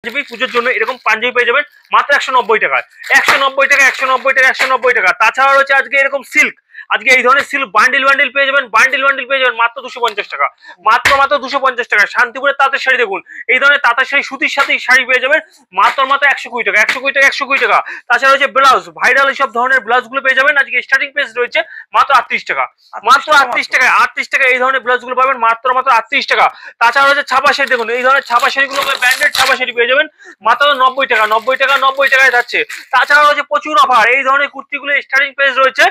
পাঞ্জাবি পুজোর জন্য এরকম পাঞ্জাবি পেয়ে যাবেন মাত্র 190 টাকায়। 190 টাকা, 190 টাকা, 190 টাকা। তাছাড়া রয়েছে আজকে এরকম সিল্ক, আজকে এই ধরনের সিল্ক বান্ডিল বান্ডিল পেয়ে যাবেন, বান্ডিল বান্ডিল পেয়ে যাবেন মাত্র 250 টাকা, মাত্র 250 টাকা। শান্তিপুরের তাঁতের শাড়ি দেখুন, এই ধরনের তাঁতের শাড়ি সুতির সাথে শাড়ি পেয়ে যাবেন মাত্র 120 টাকা, 120 টাকা, 120 টাকা। তাছাড়া রয়েছে ব্লাউজ, ভাইরাল এইসব ধরনের ব্লাউজ গুলো পেয়ে যাবেন আজকে স্টার্টিং প্রাইস রয়েছে মাত্র 38 টাকা, মাত্র 38 টাকা, 38 টাকা। এই ধরনের ব্লাউজ গুলো পাবেন মাত্র 38 টাকা। তাছাড়া রয়েছে ছাপা শাড়ি দেখুন, এই ধরনের ছাপা শাড়িগুলো ব্র্যান্ডেড ছাপা শাড়ি পেয়ে যাবেন মাত্র 90 টাকা, 90 টাকা, 90 টাকায় যাচ্ছে। তাছাড়া রয়েছে প্রচুর অফার, এই ধরনের কুর্তিগুলো স্টার্টিং প্রাইস রয়েছে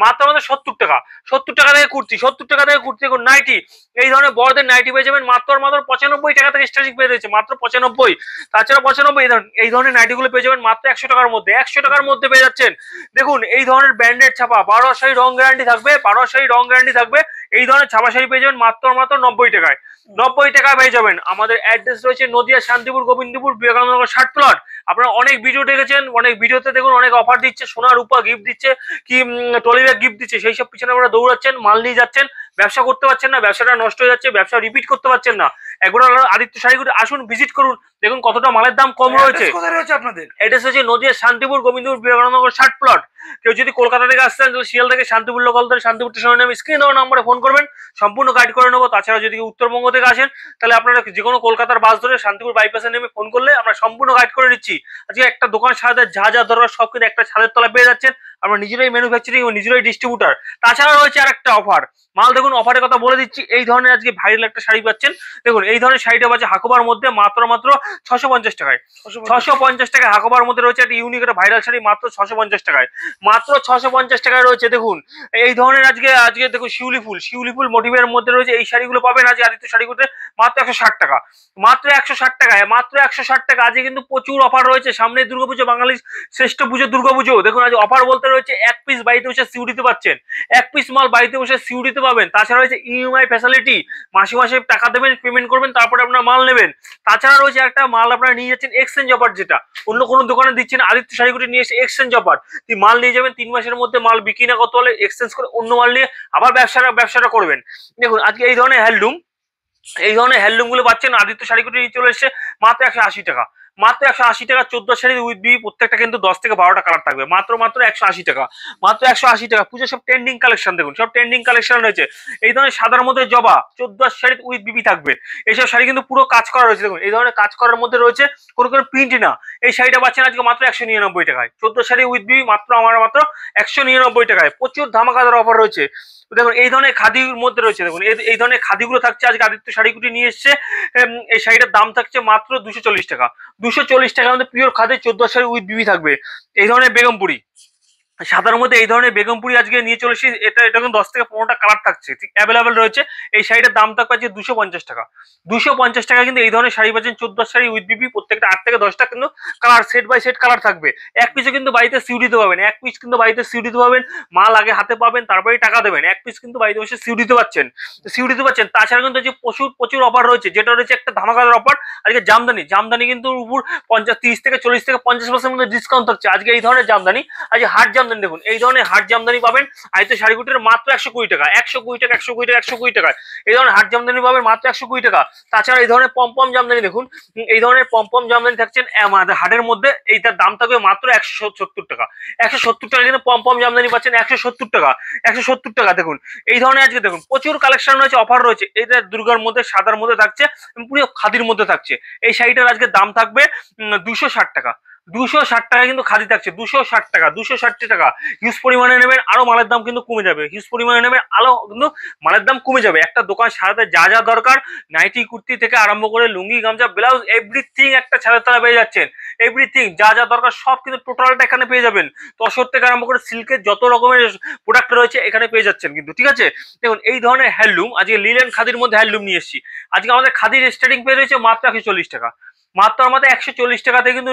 মাত্র 70 টাকা, 70 টাকা থেকে কুর্তি, 70 টাকা থেকে কুর্তি। দেখুন নাইটি, এই ধরনের বড়দের নাইটি পেয়ে যাবেন মাত্র 95 টাকা থেকে স্টার্টিং প্রাইস রয়েছে মাত্র 95। তাছাড়া 95 এই ধরনের নাইটিগুলো পেয়ে যাবেন মাত্র 100 টাকার মধ্যে, 100 টাকার মধ্যে পেয়ে যাচ্ছেন। দেখুন এই ধরনের ব্র্যান্ডেড ছাপা 12 শাড়ি রং গ্যারান্টি থাকবে, 12 শাড়ি রং গ্যারান্টি থাকবে। এই ধরনের ছাপা শাড়ি পেয়ে যাবেন মাত্র 90 টাকায়, 90 টাকায় পেয়ে যাবেন। আমাদের অ্যাড্রেস রয়েছে নদিয়া শান্তিপুর গোবিন্দপুর বিবেকানন্দ 60 প্লট। আপনারা অনেক ভিডিও দেখেছেন, অনেক ভিডিওতে দেখুন অনেক অফার দিচ্ছে, সোনা রূপা গিফট দিচ্ছে, কি ট্রলি ব্যাগ গিফট দিচ্ছে, সেই সব পিছনে আপনারা দৌড়াচ্ছেন, মাল নিয়ে যাচ্ছেন, ব্যবসা করতে পারছেন না, ব্যবসাটা নষ্ট হয়ে যাচ্ছে, ব্যবসা রিপিট করতে পারছেন না। একবার আদিত্য শাড়িগুলো আসুন, ভিজিট করুন, দেখুন কতটা মালের দাম কম রয়েছে। আপনাদের অ্যাড্রেস হচ্ছে নদিয়া শান্তিপুর গোবিন্দপুর বিবেকানন্দ 60 প্লট। কেউ যদি কলকাতা থেকে আসছেন, শিয়াল থেকে শান্তিপুর লোকাল ধরে শান্তিপুর স্টেশনে নেমে স্ক্রিন দেওয়া নম্বরে ফোন করবেন, সম্পূর্ণ গাইড করে নেবো। তাছাড়া যদি উত্তরবঙ্গ থেকে আসেন, তাহলে আপনারা যে কোনো কলকাতার বাস ধরে শান্তিপুর বাইপাসে নেমে ফোন করলে আমরা সম্পূর্ণ গাইড করে দিচ্ছি। আজকে একটা দোকান সাজাতে যা যা দরকার সব কিন্তু একটা ছাদের তলায় পেয়ে যাচ্ছেন। আমরা নিজেরাই ম্যানুফ্যাকচারিং ও নিজেরাই ডিস্ট্রিবিউটার। তাছাড়া রয়েছে আর একটা অফার, মাল দেখুন অফারের কথা বলে দিচ্ছি। এই ধরনের আজকে ভাইরাল একটা শাড়ি পাচ্ছেন, দেখুন এই ধরনের শাড়িটা পাচ্ছে হাকোবার মধ্যে মাত্র 650 টাকায়, 650 টাকায় হাকোবার মধ্যে রয়েছে একটা ইউনিক একটা ভাইরাল শাড়ি মাত্র 650 টাকায়, মাত্র 650 টাকায় রয়েছে। দেখুন এই ধরনের আজকে দেখুন শিউলি ফুল মোটিভের মধ্যে রয়েছে এই শাড়িগুলো পাবেন আজকে আদিত্য শাড়িগুলোতে মাত্র 160 টাকা, মাত্র 160 টাকায়, মাত্র 160 টাকা। আজকে কিন্তু প্রচুর অফার রয়েছে, সামনে দুর্গাপুজো, বাঙালির শ্রেষ্ঠ পুজো দুর্গাপুজো। দেখুন আজ অফার বলতে রয়েছে এক পিস বাড়িতে বসে সিউ দিতে পারছেন, এক পিস মাল বাড়িতে বসে সিউ দিতে পাবেন। তাছাড়া রয়েছে ইএমআই ফ্যাসিলিটি, মাসে মাসে টাকা দেবেন, পেমেন্ট করবেন, তারপরে আপনারা মাল নেবেন। তাছাড়া রয়েছে একটা মাল আপনারা নিয়ে যাচ্ছেন এক্সচেঞ্জ অফার, যেটা অন্য কোনো দোকানে দিচ্ছেন, আদিত্য শাড়িগুলো নিয়ে এসে এক্সচেঞ্জ অফার। তুই মাল নিয়ে যাবেন, 3 মাসের মধ্যে মাল বিক্রি না করতে হলে এক্সচেঞ্জ করে অন্য মাল নিয়ে আবার ব্যবসাটা করবেন। দেখুন আজকে এই ধরনের হ্যান্ডলুম গুলো পাচ্ছেন আদিত্য শাড়িগুলো নিয়ে চলে এসছে মাত্র 180 টাকা, মাত্র 180 টাকা। 14 শাড়ি উইথ বি, প্রত্যেকটা কিন্তু 10 থেকে 12টা কালার থাকবে, মাত্র 180 টাকা, মাত্র 180 টাকা। পুজো সব ট্রেন্ডিং কালেকশন, দেখুন সব ট্রেন্ডিং কালেকশন রয়েছে। এই ধরনের সাদার মধ্যে জবা 14 শাড়ি উইথ বিবি থাকবে। এইসব শাড়ি কিন্তু পুরো কাজ করা রয়েছে, দেখুন এই ধরনের কাজ করার মধ্যে রয়েছে, কোনো প্রিন্ট না। এই শাড়িটা পাচ্ছেন আজকে মাত্র 199 টাকায়, 14 শাড়ি উইথ বিবি মাত্র 199 টাকায়। প্রচুর ধামাকাদার অফার রয়েছে। দেখুন এই ধরনের খাদির মধ্যে রয়েছে, দেখুন এই ধরনের খাদিগুলো থাকছে আজকে আদিত্য শাড়িগুটি নিয়ে এসছে। এই শাড়িটার দাম থাকছে মাত্র 240 টাকা, 240 টাকার মধ্যে পিওর খাদি 14 শাড়ি উইথ বিবি থাকবে। এই ধরনের বেগমপুরি সাদার মধ্যে এই ধরনের বেগমপুরি আজকে নিয়ে চলে এসেছি, এটা কিন্তু 10 থেকে 15টা কালার থাকছে, ঠিক অ্যাভেলেবেল রয়েছে। এই শাড়িটার দাম থাকবে আজকে 250 টাকা, 250 টাকা কিন্তু এই ধরনের শাড়ি পাচ্ছেন 14 শাড়ি উইথ বিবি। প্রত্যেকটা 8 থেকে 10টা কিন্তু colour, set by set colour থাকবে। এক পিসে কিন্তু বাড়িতে সিউ দিতে পারবেন, এক পিস কিন্তু বাড়িতে সিউ দিতে পারবেন, মাল আগে হাতে পাবেন তারপরে টাকা দেবেন। এক পিস কিন্তু বাড়িতে বসে সিউ দিতে পারছেন। তাছাড়া কিন্তু যে প্রচুর অফার রয়েছে, যেটা রয়েছে একটা ধামাকাদার অফার আজকে জামদানি কিন্তু উপর 30 থেকে 40 থেকে 50% মধ্যে ডিসকাউন্ট থাকছে আজকে এই ধরনের জামদানি। আজকে হাট জামদানি, দেখুন এই ধরনের হাট জামদানি পাবেন আদিত্য শাড়িগুটির মাত্র 120 টাকা, 120 টাকা, 120 টাকা, 120 টাকায়। এই ধরনের হাট জামদানি পাবেন মাত্র 120 টাকা। তাছাড়া এই ধরনের পমপম জামদানি, দেখুন এই ধরনের পমপম জামদানি থাকছেন আমাদের হাটের মধ্যে, এইটার দাম থাকবে মাত্র 170 টাকা, 170 টাকা কিন্তু পমপম জামদানি পাচ্ছেন 170 টাকা, 170 টাকা। দেখুন এই ধরনের আজকে দেখুন প্রচুর কালেকশন রয়েছে, অফার রয়েছে। এটা দুর্গার মধ্যে সাদার মধ্যে থাকছে, পুরো খাদির মধ্যে থাকছে। এই শাড়িটার আজকে দাম থাকবে 260 টাকা, 260 টাকা কিন্তু খাদি থাকছে, 260 টাকা, 260 টাকা। হিউজ পরিমাণে নেবেন আরো মালের দাম কিন্তু কমে যাবে, হিউজ পরিমাণে নেবেন আরো কিন্তু মালের দাম কমে যাবে। একটা দোকান সারাতে যা যা দরকার, নাইটি কুর্তি থেকে আরম্ভ করে লুঙ্গি গামছা ব্লাউজ এভরিথিং একটা ছাদের তলায় পেয়ে যাচ্ছেন। এভরিথিং যা যা দরকার সব কিন্তু টোটালটা এখানে পেয়ে যাবেন। তসর থেকে আরম্ভ করে সিল্কের যত রকমের প্রোডাক্ট রয়েছে এখানে পেয়ে যাচ্ছেন কিন্তু, ঠিক আছে। দেখুন এই ধরনের হ্যান্ডলুম আজকে লিলেন খাদির মধ্যে হ্যান্ডলুম নিয়ে এসেছি। আজকে আমাদের খাদির স্টার্টিং পেয়ে রয়েছে মাত্র 140 টাকা, মাত্র আমাদের 140 টাকাতে কিন্তু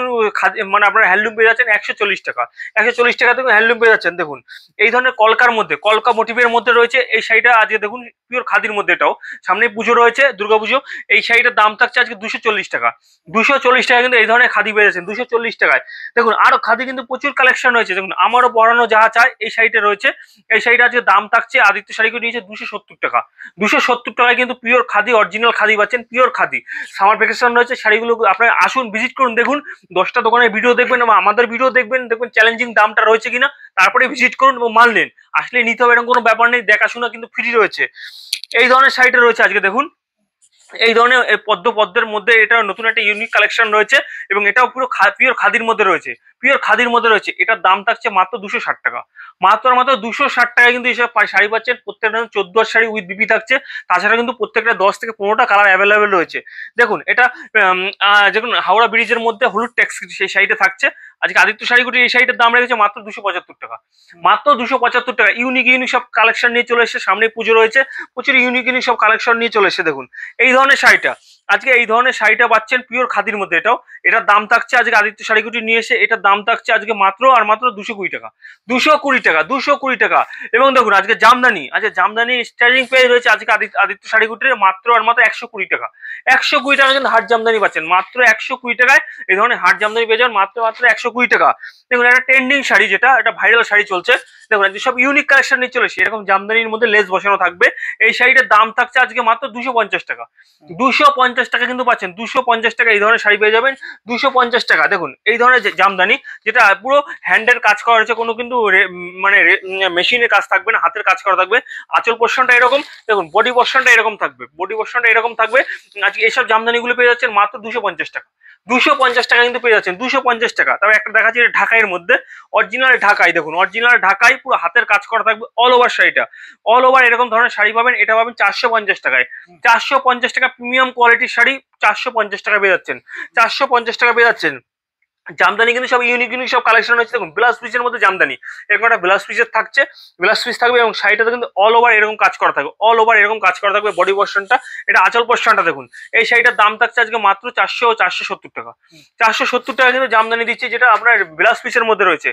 মানে আপনার হ্যান্ডলুম পেয়ে যাচ্ছেন 140 টাকা, 140 টাকা থেকে হ্যান্ডলুম পেয়ে যাচ্ছেন। দেখুন এই ধরনের কলকার মধ্যে, কলকা মোটিভের মধ্যে রয়েছে এই শাড়িটা আজকে দেখুন পিওর খাদির মধ্যে, এটাও সামনে পুজো রয়েছে, দুর্গাপুজো। এই শাড়িটার দাম থাকছে আজকে 240 টাকা। 240 টাকা কিন্তু এই ধরনের খাদি পেয়ে যাচ্ছেন 240 টাকায়। দেখুন আরো খাদি কিন্তু প্রচুর কালেকশন রয়েছে। দেখুন আমারও পরানো যাহা চায় এই শাড়িটা রয়েছে। এই শাড়িটা আজকে দাম থাকছে আদিত্য শাড়িগুলো নিয়েছে 270 টাকা। 270 টাকায় কিন্তু পিওর খাদি, অরিজিনাল খাদি পাচ্ছেন, পিওর খাদি। সামার ভ্যাকেশন রয়েছে, শাড়িগুলো আপনারা আসুন, ভিজিট করুন, দেখুন 10টা দোকানের ভিডিও দেখবেন এবং আমাদের ভিডিও দেখবেন, দেখুন চ্যালেঞ্জিং দামটা রয়েছে কিনা, তারপরে ভিজিট করুন এবং মাল নেন। আসলে নিতে হবে এরকম কোনো ব্যাপার নেই, দেখাশোনা কিন্তু ফ্রি রয়েছে। এই ধরনের শাড়িটা রয়েছে আজকে দেখুন, এই ধরনের পদ্মের মধ্যে এটা নতুন একটা ইউনিক কালেকশন রয়েছে এবং এটাও পুরো পিওর খাদির মধ্যে রয়েছে, পিওর খাদির মধ্যে রয়েছে। এটার দাম থাকছে মাত্র 260 টাকা। মাত্র 260 টাকায় কিন্তু এইসব শাড়ি পাচ্ছেন। প্রত্যেকটা 14 শাড়ি উইথ বিপি থাকছে। তাছাড়া কিন্তু প্রত্যেকটা 10 থেকে 15টা কালার অ্যাভেলেবেল রয়েছে। দেখুন এটা দেখুন হাওড়া ব্রিজের মধ্যে হলুদ ট্যাক্স সেই শাড়িটা থাকছে আজকে আদিত্য শাড়িগুটি। এই শাড়িটার দাম রেখেছে মাত্র 275 টাকা। মাত্র 275 টাকা। ইউনিক সব কালেকশন নিয়ে চলে এসেছে, সামনে পুজো রয়েছে, প্রচুর ইউনিক সব কালেকশন নিয়ে চলে এসেছে। দেখুন এই ধরনের শাড়িটা আজকে, এই ধরনের শাড়িটা পাচ্ছেন পিওর খাদির মধ্যে। এটার দাম থাকছে আজকে আদিত্য শাড়িগুটি নিয়ে এসে, এটার দাম থাকছে আজকে মাত্র আর মাত্র 220 টাকা। 220 টাকা, 220 টাকা। এবং দেখুন আজকে জামদানি স্টার্টিং প্রাইস রয়েছে আজকে আদিত্য শাড়িগুটির মাত্র আর মাত্র 120 টাকা। 120 টাকা কিন্তু হাট জামদানি পাচ্ছেন মাত্র 120 টাকায়। এই ধরনের হাট জামদানি পেয়ে যাবেন মাত্র 120 টাকা। দেখুন একটা ট্রেন্ডিং শাড়ি, যেটা একটা ভাইরাল শাড়ি চলছে। দেখুন আজকে সব ইউনিক কালেকশন নিয়ে চলেছে, এরকম জামদানির মধ্যে লেস বসানো থাকবে। এই শাড়িটার দাম থাকছে আজকে মাত্র 250 টাকা। 250 টাকা কিন্তু পাচ্ছেন, 250 টাকা এই ধরনের শাড়ি পেয়ে যাবেন 250 টাকা। দেখুন এই ধরনের জামদানি, যেটা পুরো হ্যান্ডের কাজ করা হয়েছে, কোনো কিন্তু মানে মেশিনের কাজ থাকবে না, হাতের কাজ করা থাকবে। আঁচল পোর্শনটা এরকম, দেখুন বডি পোর্শনটা এরকম থাকবে, বডি পোর্শনটা এরকম থাকবে। আজকে এইসব জামদানিগুলো পেয়ে যাচ্ছেন মাত্র 250 টাকা। 250 টাকা কিন্তু পেয়ে যাচ্ছেন, 250 টাকা। তবে একটা দেখাচ্ছি ঢাকাইয়ের মধ্যে, অরিজিনাল ঢাকাই। দেখুন অরিজিনাল ঢাকাই, পুরো হাতের কাজ করা থাকবে, অল ওভার শাড়িটা, অল ওভার এরকম ধরনের শাড়ি পাবেন। এটা পাবেন 450 টাকায়। 450 টাকা প্রিমিয়াম কোয়ালিটির শাড়ি 450 টাকা পেয়ে যাচ্ছেন, 450 টাকা পেয়ে যাচ্ছেন। জামদানি কিন্তু সব ইউনিক সব কালেকশন হচ্ছে। দেখুন ব্লাউজ পিসের মধ্যে জামদানি, এরকম একটা ব্লাউজ পিসের থাকছে, ব্লাউজ পিস থাকবে এবং শাড়িটাতে কিন্তু অল ওভার এরকম কাজ করা থাকবে, অল ওভার এরকম কাজ করা থাকবে বডি পোর্শনটা। এটা আঁচল পোর্শনটা দেখুন। এই শাড়িটার দাম থাকছে আজকে মাত্র 470 টাকা। 470 টাকা কিন্তু জামদানি দিচ্ছে, যেটা আপনার ব্লাউজ পিসের মধ্যে রয়েছে।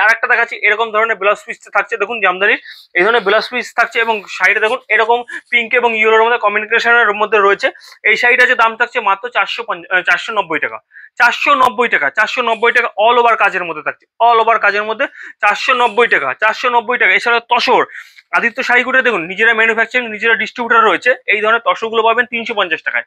আরেকটা দেখাচ্ছি, এরকম ধরনের ব্লাউজ পিস থাকছে। দেখুন জামদানির এই ধরনের ব্লাউজ পিস থাকছে এবং শাড়িটা দেখুন এরকম পিঙ্ক এবং ইয়েলোর মধ্যে কমিউনিকেশনের মধ্যে রয়েছে। এই শাড়িটা যে দাম থাকছে মাত্র 490 টাকা। 490 টাকা, 490 টাকা অল ওভার কাজের মধ্যে থাকছে, অল ওভার কাজের মধ্যে 490 টাকা, 490 টাকা। এছাড়া তসর আদিত্য শাড়িগুলো দেখুন নিজেরা ম্যানুফ্যাকচারিং, নিজেরা ডিস্ট্রিবিউটার রয়েছে। এই ধরনের তসরগুলো পাবেন 350 টাকায়।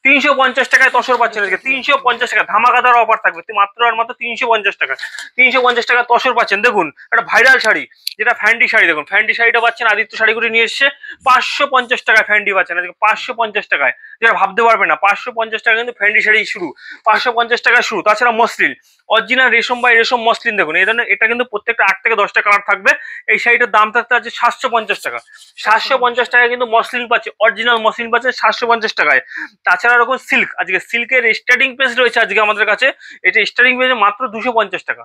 350 টাকায় তসর পাচ্ছেন আজকে, 350 টাকা ধামাকাদার অফার থাকবে মাত্র আর মাত্র 350 টাকা। 350 টাকা তসর পাচ্ছেন। দেখুন একটা ভাইরাল শাড়ি, যেটা ফ্যান্ডি শাড়ি। দেখুন ফ্যান্ডি শাড়িটা পাচ্ছেন আদিত্য শাড়িগুলি নিয়ে এসছে 550 টাকায়। ফ্যান্ডি পাচ্ছেন আজকে 550 টাকায়, যেটা ভাবতে পারবে না। 550 টাকা কিন্তু ফ্যান্ডি শাড়ি শুরু, 550 টাকা শুরু। তাছাড়া মসলিন, অরিজিনাল রেশম বাই রেশম মসলিন। দেখুন এই ধরনের, এটা কিন্তু প্রত্যেকটা 8 থেকে 10টা কালার থাকবে। এই শাড়িটার দাম থাকতে আছে 750 টাকা। 750 টাকায় কিন্তু মসলিন পাচ্ছে, অরিজিনাল মসলিন পাচ্ছে 750 টাকায়। তাছাড়া এরকম সিল্ক, আজকে সিল্কের স্টার্টিং প্রাইস রয়েছে আজকে আমাদের কাছে। এটা স্টার্টিং প্রাইস মাত্র 250 টাকা।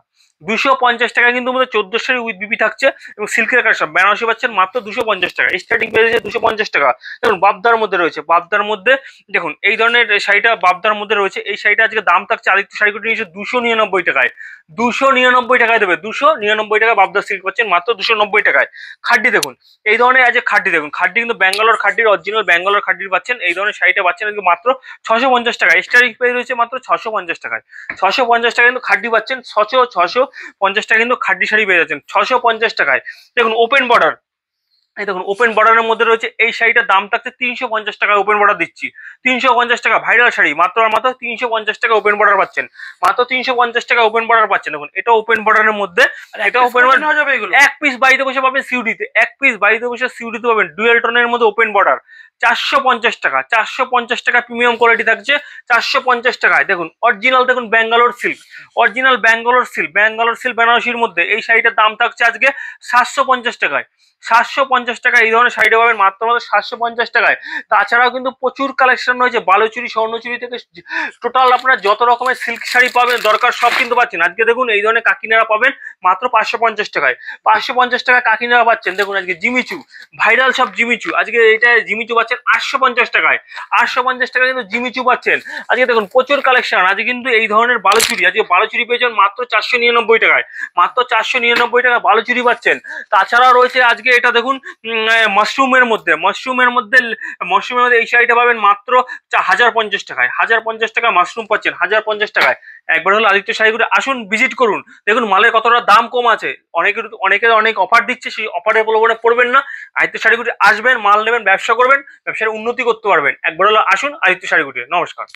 250 টাকা কিন্তু আমাদের 14 শাড়ি উইথ বিপি থাকছে এবং সিল্কের কাজ সব বেনারসি পাচ্ছেন মাত্র 250 টাকা। স্টার্টিং প্রাইস 250 টাকা। দেখুন বাবদার মধ্যে রয়েছে, বাবদার মধ্যে দেখুন এই ধরনের শাড়িটা বাবদার মধ্যে রয়েছে। এই শাড়িটা আজকে দাম থাকছে আদিত্য শাড়িগুলো নিয়েছে 299 টাকায়। 299 টাকায় দেবে, 299 টাকা বাবদার সিল্ক পাচ্ছেন মাত্র 290 টাকায়। খাড্ডি দেখুন এই ধরনের আজকে খাড্ডি, দেখুন খাড্ডি কিন্তু ব্যাঙ্গালোর খাড্ডির, অরিজিনাল ব্যাঙ্গালোর খাড্ডির পাচ্ছেন। এই ধরনের শাড়িটা পাচ্ছেন আজকে মাত্র 650 টাকা। স্টার্টিং প্রাইস রয়েছে মাত্র 650 টাকায়। 650 টাকা কিন্তু খাড্ডি পাচ্ছেন। 650 টাকা কিন্তু খাড্ডি শাড়ি পেয়ে যাচ্ছেন 650 টাকায়। দেখুন ওপেন বর্ডার, এই দেখুন ওপেন বর্ডারের মধ্যে রয়েছে। এই শাড়িটার দাম থাকছে 350 টাকা, ওপেন বর্ডার দিচ্ছি 350 টাকা। ভাইরাল শাড়ি মাত্র আর মাত্র 350 টাকা ওপেন বর্ডার পাচ্ছেন, মাত্র 350 টাকা ওপেন বর্ডার পাচ্ছেন। দেখুন এটা ওপেন বর্ডারের মধ্যে, এটা ওপেন বর্ডার হয়ে যাবে। এগুলো এক পিস বাড়িতে বসে পাবেন সিউডিতে, এক পিস বাড়িতে বসে সিউডিতে পাবেন ডুয়েল টোনের মধ্যে ওপেন বর্ডার 450 টাকা। 450 টাকা প্রিমিয়াম কোয়ালিটি থাকছে 450 টাকায়। দেখুন অরিজিনাল, দেখুন Bangalore silk, original Bangalore silk, Bangalore silk বেনারসির মধ্যে। এই শাড়িটার দাম থাকছে আজকে 750 টাকায়। 750 টাকা এই ধরনের শাড়িটা পাবেন মাত্র মাত্র 750 টাকায়। তাছাড়াও কিন্তু প্রচুর কালেকশন রয়েছে, বালুচুরি স্বর্ণচুরি থেকে টোটাল আপনার যত রকমের সিল্ক শাড়ি পাবেন দরকার সব কিন্তু পাচ্ছেন আজকে। দেখুন এই ধরনের কাকিনারা পাবেন মাত্র 550 টাকায়। 550 টাকা কাকিনারা পাচ্ছেন। দেখুন আজকে জিমিচু, ভাইরাল সব জিমিচু, আজকে এটা জিমিচু পাচ্ছেন পাচ্ছেন 850 টাকায়। 850 টাকায় কিন্তু জিমিচু পাচ্ছেন। আজকে দেখুন প্রচুর কালেকশন, আজকে কিন্তু এই ধরনের বালুচুরি, আজকে বালুচুরি পেয়েছেন মাত্র 499 টাকায়, মাত্র 499 টাকা বালুচুরি পাচ্ছেন। তাছাড়াও রয়েছে আজকে এটা দেখুন মাশরুমের মধ্যে, এই শাড়িটা পাবেন মাত্র 1050 টাকায়। 1050 টাকা মাশরুম পাচ্ছেন 1050 টাকায়। একবার হলো আদিত্য শাড়িগুলো আসুন, ভিজিট করুন, দেখুন মালের কতটা দাম কম আছে। অনেকের অনেক অফার দিচ্ছে, সেই অফারের প্রলোভনে পড়বেন না। আদিত্য শাড়িগুলো আসবেন, মাল নেবেন, ব্যবসা করবেন, ব্যবসার উন্নতি করতে পারবেন। একবার হলো আসুন আদিত্য শাড়িগুলো। নমস্কার।